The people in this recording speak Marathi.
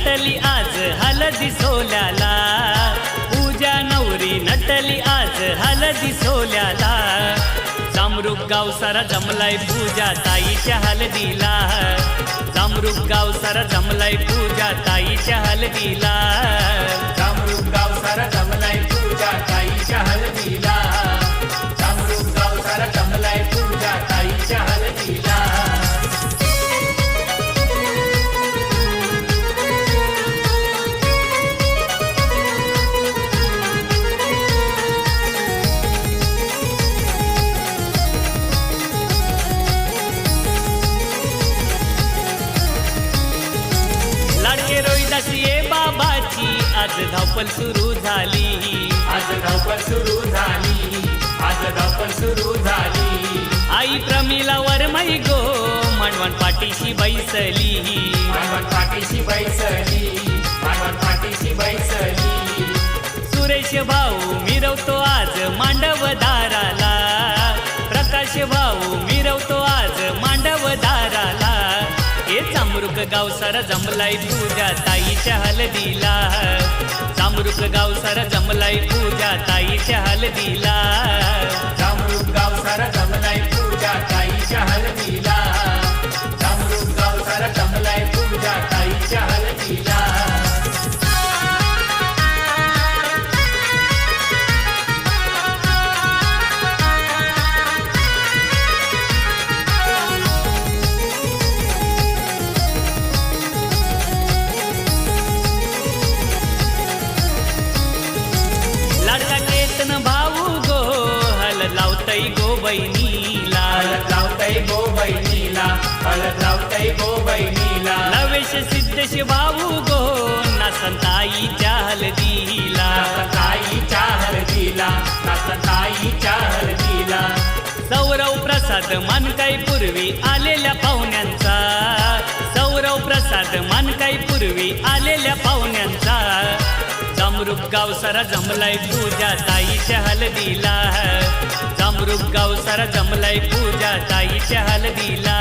नटली आज हलदी सोल्याला, पूजा नवरी नटली आज हलदी सोल्याला. जामरूक गाव सारा जमलाय पूजा ताईच्या हलदीला, जामरूक गाव सारा जमलाय पूजा ताईच्या हलदीला. जामरूक गाव सारा जमलाय पूजा ताईच्या हलदीला, जामरूक गाव सारा जमलाय पूजा ताईच्या हलदीला. लाडके रोहिदासी ये बाबाची आज धावपळ सुरू झाली, आज धावपळ सुरू झाली, आज धावपळ सुरू झाली. आई प्रमिला वरमई गो मांडवण पाठीशी बैसली, मांडवण पाठीशी बैसली, मांडवण पाठीशी बैसली. सुरेश भाऊ मिरवतो आज मांडव दाराला, प्रकाश भाऊ मिरवतो आज मांडव दाराला. हे जामरूक गाव सारा जमलाय पूजा ताईच्या हलदीला, जामरूक गाव सारा जमलाय पूजा ताईच्या हलदीला. जामरूक गाव सारा जमलाय पूजा ताईच्या हलदीला, जामरूक गाव सारा जमलाय पूजा ताईच्या हलदीला. लाडका केतन भाऊ गो हलद लावतई गो बहिणीला, हळद लावतय गो बहिणीला, हळद लावतय गो बहिणीला. लवेश सिद्धेश भाऊ गो नासंताईच्या हलदीला, ताईच्या हळदीला, ताईच्या हळदीला. सौरव प्रसाद मानकाई पूर्वी आलेल्या पाहुण्यांचा, सौरव प्रसाद मानकाई पूर्वी आलेल्या पाहुण्यांचा. जामरूक गाव सारा जमलाय पूजा ताईच्या हलदीला, जामरूक गाव सारा जमलाय पूजा ताईच्या हलदीला.